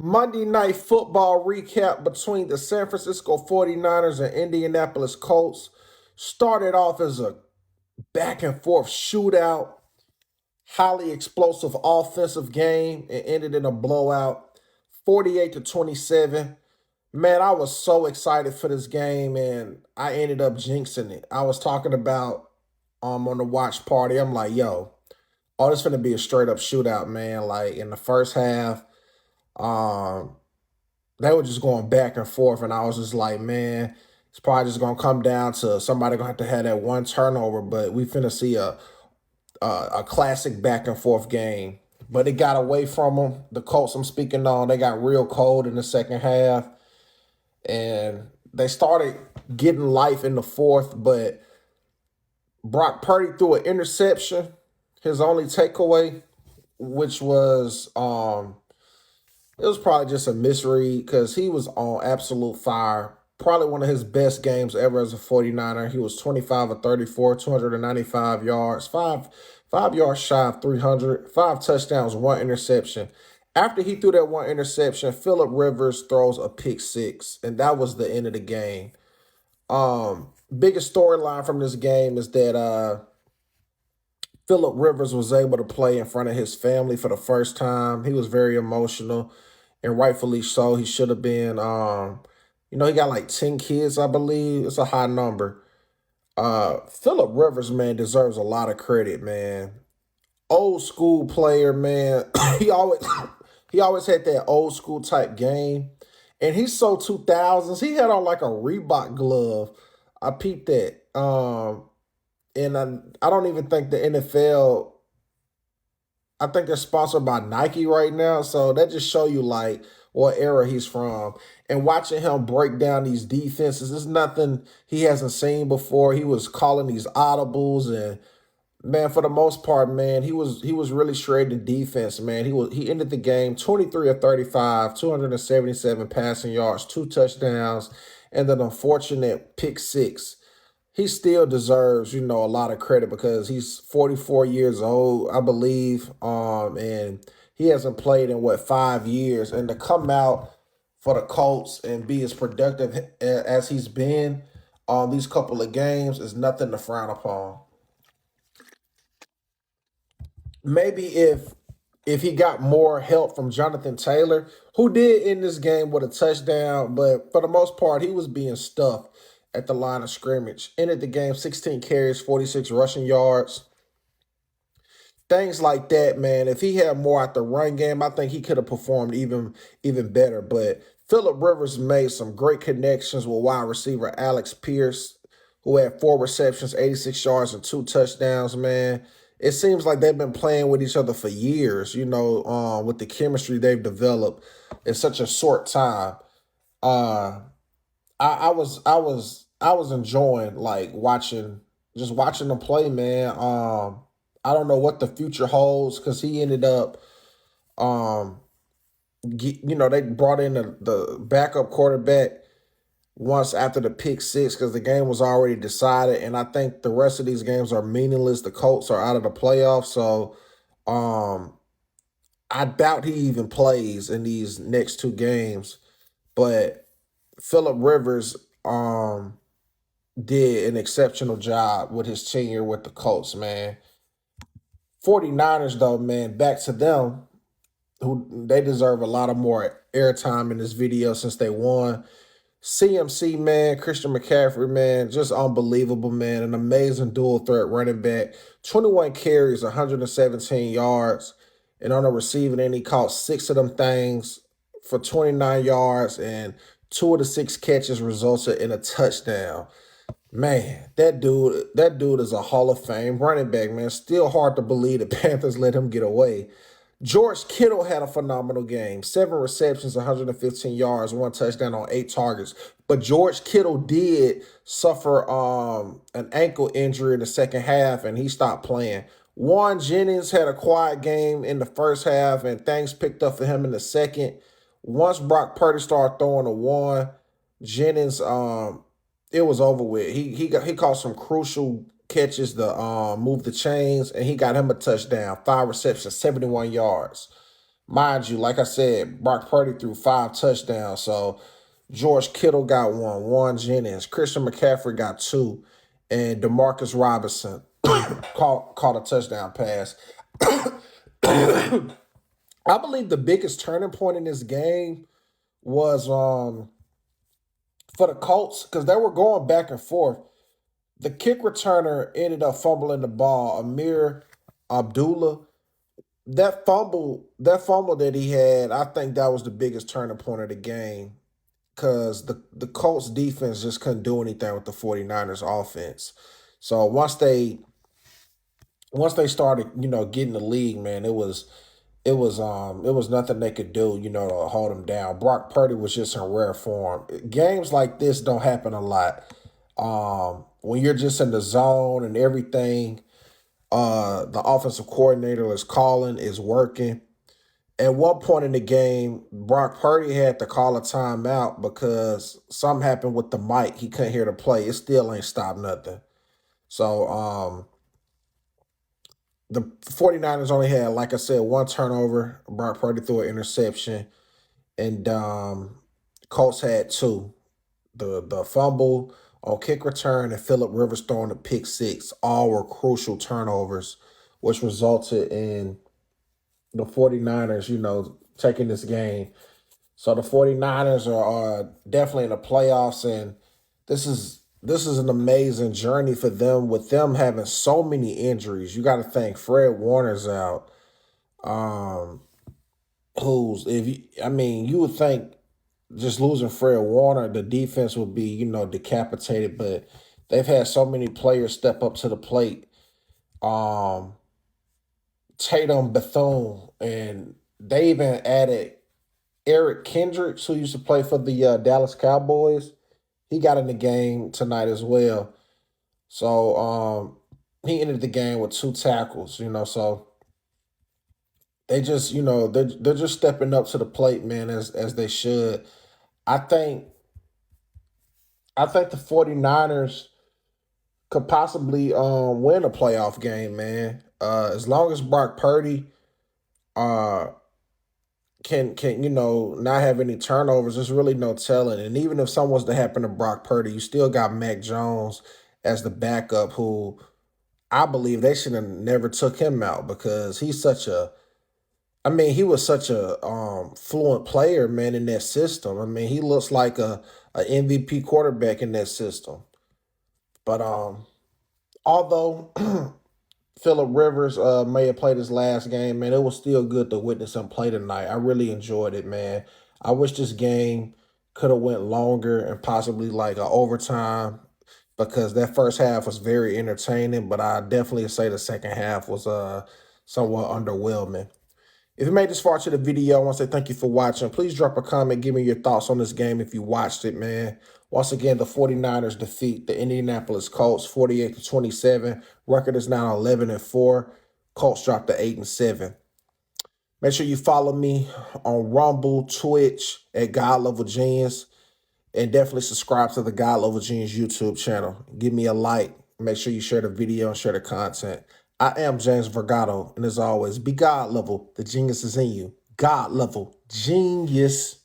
Monday Night Football recap between the San Francisco 49ers and Indianapolis Colts started off as a back and forth shootout, highly explosive offensive game, and ended in a blowout, 48 to 27. Man, I was so excited for this game, and I ended up jinxing it. I was talking about on the watch party. I'm like, yo, oh, this finna be a straight up shootout, man. Like in the first half, um, they were just going back and forth, and I was just like, man, it's probably just gonna come down to somebody gonna have to have that one turnover, but we finna see a classic back and forth game. But it got away from them. The Colts I'm speaking on, they got real cold in the second half, and they started getting life in the fourth. But Brock Purdy threw an interception, his only takeaway, which was it was probably just a misread because he was on absolute fire. Probably one of his best games ever as a 49er. He was 25 of 34, 295 yards, five yards shy of 300, 5 touchdowns, 1 interception. After he threw that 1 interception, Phillip Rivers throws a pick six, and that was the end of the game. Biggest storyline from this game is that Phillip Rivers was able to play in front of his family for the first time. He was very emotional, and rightfully so. He should have been. He got like 10 kids, I believe. It's a high number. Phillip Rivers, man, deserves a lot of credit, man. Old school player, man. he always he always had that old school type game, and he's so 2000s. He had on like a Reebok glove. I peeped that. And I don't even think the NFL. I think they're sponsored by Nike right now, so that just show you like what era he's from. And watching him break down these defenses is nothing he hasn't seen before. He was calling these audibles, and man, for the most part, man, he was really shredding defense, man. He ended the game 23 of 35, 277 passing yards, 2 touchdowns, and an unfortunate pick six. He still deserves, a lot of credit because he's 44 years old, I believe. And he hasn't played in 5 years. And to come out for the Colts and be as productive as he's been on these couple of games is nothing to frown upon. Maybe if he got more help from Jonathan Taylor, who did end this game with a touchdown, but for the most part, he was being stuffed at the line of scrimmage. Ended the game 16 carries, 46 rushing yards. Things like that, man. If he had more at the run game, I think he could have performed even better. But Phillip Rivers made some great connections with wide receiver Alex Pierce, who had 4 receptions, 86 yards, and 2 touchdowns, man. It seems like they've been playing with each other for years, with the chemistry they've developed in such a short time. Uh, I was enjoying like watching them play, man. I don't know what the future holds because he ended up um they brought in the backup quarterback once after the pick six because the game was already decided, and I think the rest of these games are meaningless. The Colts are out of the playoffs, so um I doubt he even plays in these next two games. But Phillip Rivers did an exceptional job with his tenure with the Colts, man. 49ers, though, man, back to them, who they deserve a lot of more airtime in this video since they won. CMC, man, Christian McCaffrey, man, just unbelievable, man. An amazing dual threat running back. 21 carries, 117 yards. And on the receiving end, he caught 6 of them things for 29 yards, and 2 of the 6 catches resulted in a touchdown. Man, that dude is a Hall of Fame running back, man. Still hard to believe the Panthers let him get away. George Kittle had a phenomenal game. 7 receptions, 115 yards, 1 touchdown on 8 targets. But George Kittle did suffer an ankle injury in the second half, and he stopped playing. Juan Jennings had a quiet game in the first half, and things picked up for him in the second. Once Brock Purdy started throwing to Juan Jennings, it was over with. He caught some crucial catches to move the chains, and he got him a touchdown. 5 receptions, 71 yards. Mind you, like I said, Brock Purdy threw 5 touchdowns. So George Kittle got one, Warren Jennings, Christian McCaffrey got 2, and Demarcus Robinson caught a touchdown pass. I believe the biggest turning point in this game was for the Colts, because they were going back and forth. The kick returner ended up fumbling the ball. Amir Abdullah, that fumble that he had, I think that was the biggest turning point of the game, because the Colts defense just couldn't do anything with the 49ers offense. So once they started, getting the league, man, it was nothing they could do, to hold them down. Brock Purdy was just in rare form. Games like this don't happen a lot. When you're just in the zone and everything, the offensive coordinator is calling, is working. At one point in the game, Brock Purdy had to call a timeout because something happened with the mic. He couldn't hear the play. It still ain't stopped nothing. So the 49ers only had, like I said, 1 turnover. Brock Purdy threw an interception. And Colts had 2. The fumble on kick return and Phillip Rivers throwing a pick 6. All were crucial turnovers, which resulted in the 49ers, taking this game. So the 49ers are definitely in the playoffs, and this is an amazing journey for them, with them having so many injuries. You got to think Fred Warner's out. You would think just losing Fred Warner, the defense would be, decapitated, but they've had so many players step up to the plate. Tatum, Bethune, and they even added Eric Kendricks, who used to play for the Dallas Cowboys. He got in the game tonight as well. So he ended the game with 2 tackles, so they just, they're just stepping up to the plate, man, as they should. I think the 49ers could possibly win a playoff game, man. As long as Brock Purdy can not have any turnovers, there's really no telling. And even if something was to happen to Brock Purdy, you still got Mac Jones as the backup, who I believe they should have never took him out, because he was such a fluent player, man, in that system. I mean, he looks like a MVP quarterback in that system. But although Phillip Rivers may have played his last game, man, it was still good to witness him play tonight. I really enjoyed it, man. I wish this game could have went longer and possibly like a overtime, because that first half was very entertaining, but I definitely say the second half was somewhat underwhelming. If you made this far to the video, I want to say thank you for watching. Please drop a comment. Give me your thoughts on this game if you watched it, man. Once again, the 49ers defeat the Indianapolis Colts 48-27. Record is now 11-4. Colts dropped to 8-7. Make sure you follow me on Rumble, Twitch at God Level Genius. And definitely subscribe to the God Level Genius YouTube channel. Give me a like. Make sure you share the video and share the content. I am James Vergado, and as always, be God level. The genius is in you. God level genius.